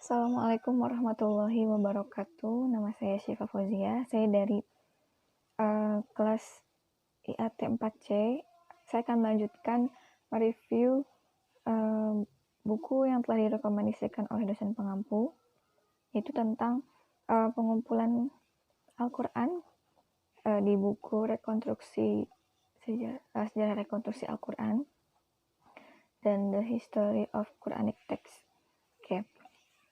Assalamualaikum warahmatullahi wabarakatuh. Nama saya Syifa Fauzia. Saya dari kelas IAT 4C. Saya akan melanjutkan mereview buku yang telah direkomendasikan oleh dosen pengampu, yaitu tentang pengumpulan Al-Quran di buku sejarah rekonstruksi Al-Quran dan The History of Quranic Text. Oke.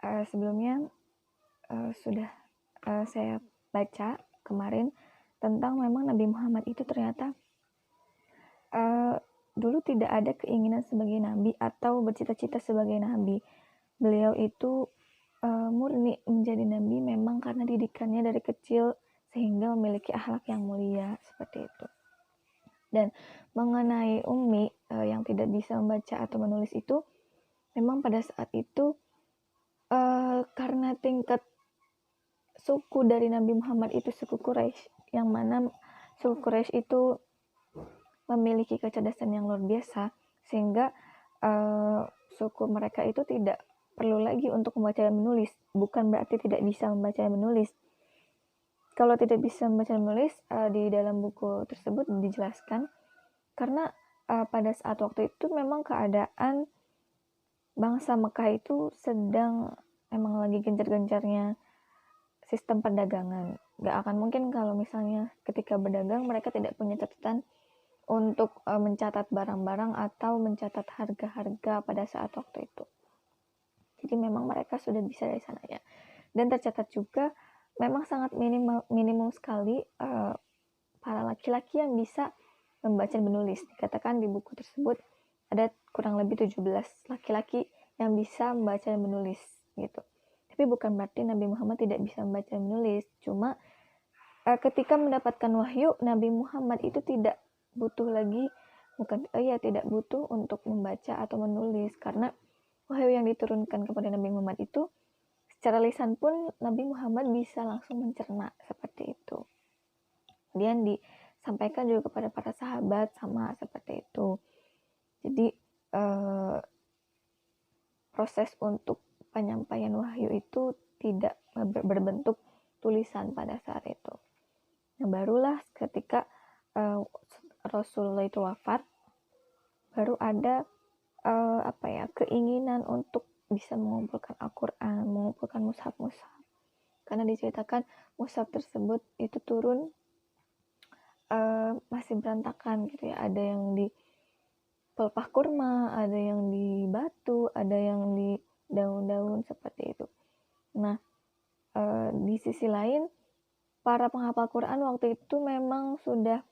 Sebelumnya sudah saya baca kemarin tentang memang Nabi Muhammad itu ternyata dulu tidak ada keinginan sebagai nabi atau bercita-cita sebagai nabi. Beliau itu murni menjadi nabi memang karena didikannya dari kecil sehingga memiliki akhlak yang mulia seperti itu. Dan mengenai Ummi yang tidak bisa membaca atau menulis itu, memang pada saat itu karena tingkat suku dari Nabi Muhammad itu suku Quraisy, yang mana suku Quraisy itu memiliki kecerdasan yang luar biasa, sehingga suku mereka itu tidak perlu lagi untuk membaca dan menulis. Bukan berarti tidak bisa membaca dan menulis. Kalau tidak bisa membaca dan menulis, di dalam buku tersebut dijelaskan, karena pada saat waktu itu memang keadaan bangsa Mekah itu sedang emang lagi gencar-gencarnya sistem perdagangan. Gak akan mungkin kalau misalnya ketika berdagang mereka tidak punya catatan untuk mencatat barang-barang atau mencatat harga-harga pada saat waktu itu. Jadi memang mereka sudah bisa dari sananya. Dan tercatat juga memang sangat minimum sekali para laki-laki yang bisa membaca dan menulis. Dikatakan di buku tersebut ada kurang lebih 17 laki-laki yang bisa membaca dan menulis gitu. Tapi bukan berarti Nabi Muhammad tidak bisa membaca dan menulis. Cuma ketika mendapatkan wahyu, Nabi Muhammad itu tidak butuh untuk membaca atau menulis, karena wahyu yang diturunkan kepada Nabi Muhammad itu secara lisan pun Nabi Muhammad bisa langsung mencerna seperti itu. Kemudian disampaikan juga kepada para sahabat sama seperti itu. Jadi proses untuk penyampaian wahyu itu tidak berbentuk tulisan pada saat itu. Nah, barulah ketika Rasulullah itu wafat, baru ada keinginan untuk bisa mengumpulkan Al-Quran, mengumpulkan mushaf-mushaf. Karena diceritakan mushaf tersebut itu turun masih berantakan gitu ya. Ada yang di pelepah kurma, ada yang di batu, ada yang di daun-daun seperti itu. Nah, di sisi lain para penghafal Quran waktu itu memang sudah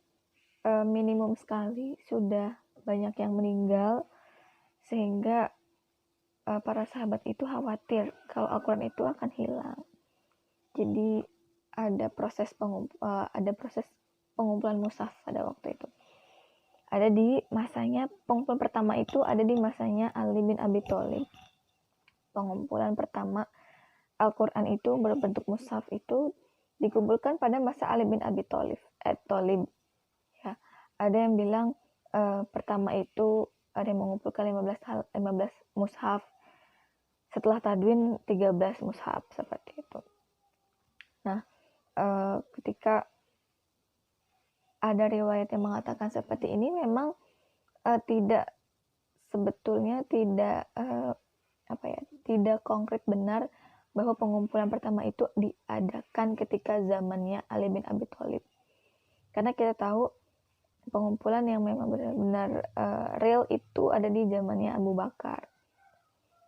minimum sekali, sudah banyak yang meninggal, sehingga para sahabat itu khawatir kalau Al-Quran itu akan hilang. Jadi ada proses pengumpulan mushaf pada waktu itu. Ada di masanya, pengumpulan pertama itu ada di masanya Ali bin Abi Thalib. Pengumpulan pertama Al-Quran itu berbentuk mushaf itu dikumpulkan pada masa Ali bin Abi Thalib. Ya, ada yang bilang pertama itu ada yang mengumpulkan 15 mushaf. Setelah tadwin 13 mushaf seperti itu. Nah, ketika ada riwayat yang mengatakan seperti ini, memang sebetulnya tidak konkret benar bahwa pengumpulan pertama itu diadakan ketika zamannya Ali bin Abi Thalib. Karena kita tahu pengumpulan yang memang benar-benar real itu ada di zamannya Abu Bakar.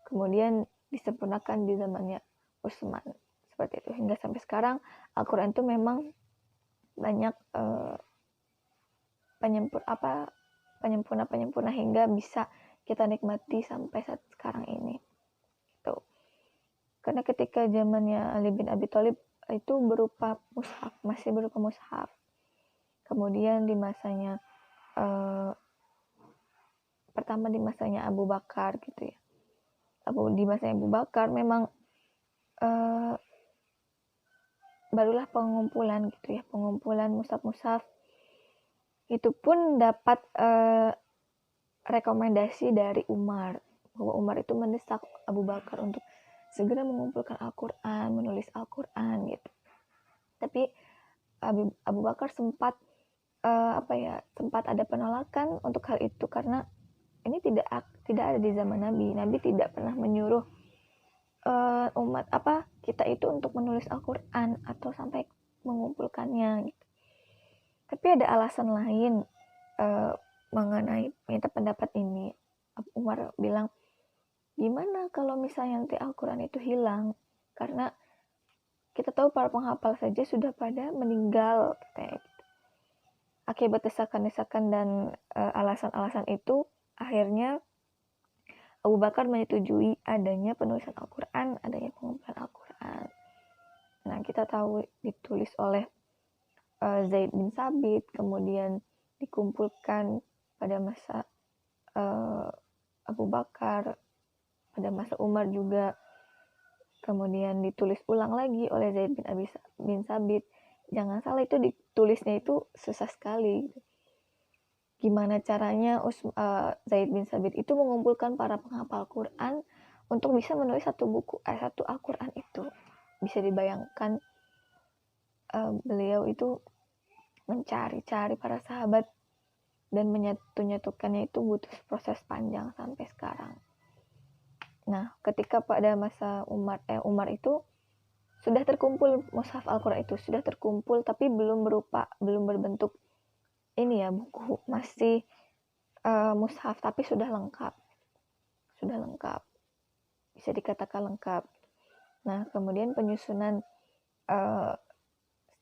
Kemudian disempurnakan di zamannya Utsman. Seperti itu. Hingga sampai sekarang Al-Quran itu memang banyak penyempurna hingga bisa kita nikmati sampai saat sekarang ini. Gitu. Karena ketika zamannya Ali bin Abi Thalib itu berupa mushaf, masih berupa mushaf. Kemudian di masanya pertama di masanya Abu Bakar gitu ya. Di masanya Abu Bakar memang barulah pengumpulan gitu ya, pengumpulan mushaf-mushaf itu pun dapat rekomendasi dari Umar, bahwa Umar itu mendesak Abu Bakar untuk segera mengumpulkan Al-Quran, menulis Al-Quran gitu. Tapi Abu Bakar sempat sempat ada penolakan untuk hal itu karena ini tidak ada di zaman Nabi. Nabi tidak pernah menyuruh umat kita itu untuk menulis Al-Quran atau sampai mengumpulkannya gitu. Tapi ada alasan lain mengenai minta pendapat ini. Umar bilang, gimana kalau misalnya nanti Al-Quran itu hilang? Karena kita tahu para penghafal saja sudah pada meninggal katanya gitu. Akibat desakan-desakan dan alasan-alasan itu, akhirnya Abu Bakar menyetujui adanya penulisan Al-Quran, adanya pengumpulan Al-Quran. Nah, kita tahu ditulis oleh Zaid bin Sabit, kemudian dikumpulkan pada masa Abu Bakar, pada masa Umar juga, kemudian ditulis ulang lagi oleh Zaid bin Sabit. Jangan salah, itu ditulisnya itu susah sekali. Gimana caranya Zaid bin Sabit itu mengumpulkan para penghafal Quran untuk bisa menulis satu Al-Quran itu. Bisa dibayangkan beliau itu mencari-cari para sahabat dan menyatukannya itu butuh proses panjang sampai sekarang. Nah, ketika pada masa Umar itu sudah terkumpul mushaf Al-Quran itu, sudah terkumpul tapi belum berbentuk ini ya, buku, masih mushaf tapi sudah lengkap, bisa dikatakan lengkap. Nah, kemudian penyusunan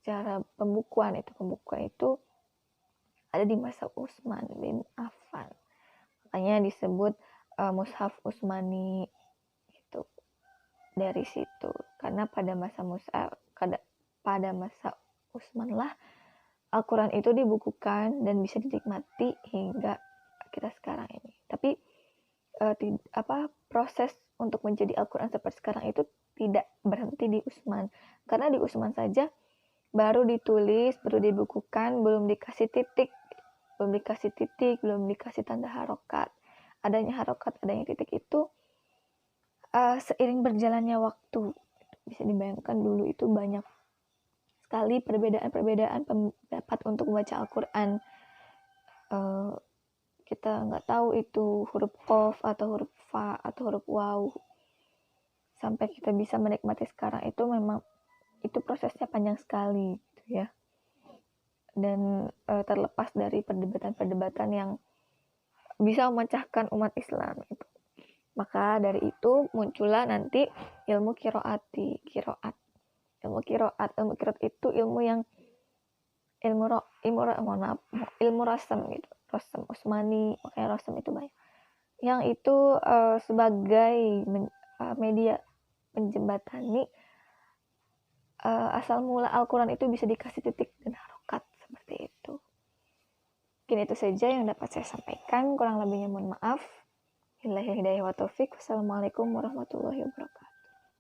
secara pembukuan itu ada di masa Utsman bin Affan, makanya disebut mushaf Utsmani itu dari situ, karena pada masa Utsman lah Al-Quran itu dibukukan dan bisa dinikmati hingga kita sekarang ini. Tapi proses untuk menjadi Al-Quran seperti sekarang itu tidak berhenti di Utsman, karena di Utsman saja baru ditulis, baru dibukukan, belum dikasih titik, belum dikasih tanda harokat. Adanya harokat, adanya titik itu seiring berjalannya waktu. Bisa dibayangkan dulu itu banyak sekali perbedaan pendapat untuk membaca Al-Quran. Kita nggak tahu itu huruf Qaf atau huruf Fa atau huruf Waw. Sampai kita bisa menikmati sekarang itu memang itu prosesnya panjang sekali gitu ya. Dan terlepas dari perdebatan yang bisa memecahkan umat Islam itu. Maka dari itu muncullah nanti ilmu kiroat. Ilmu kiroat itu ilmu rasam gitu, rasam Utsmani, makanya rasam itu banyak. Yang itu sebagai media menjembatani asal mula Al-Quran itu bisa dikasih titik dan harokat seperti itu. Mungkin itu saja yang dapat saya sampaikan, kurang lebihnya mohon maaf. Billahi hidayah wa taufik. Wassalamualaikum warahmatullahi wabarakatuh.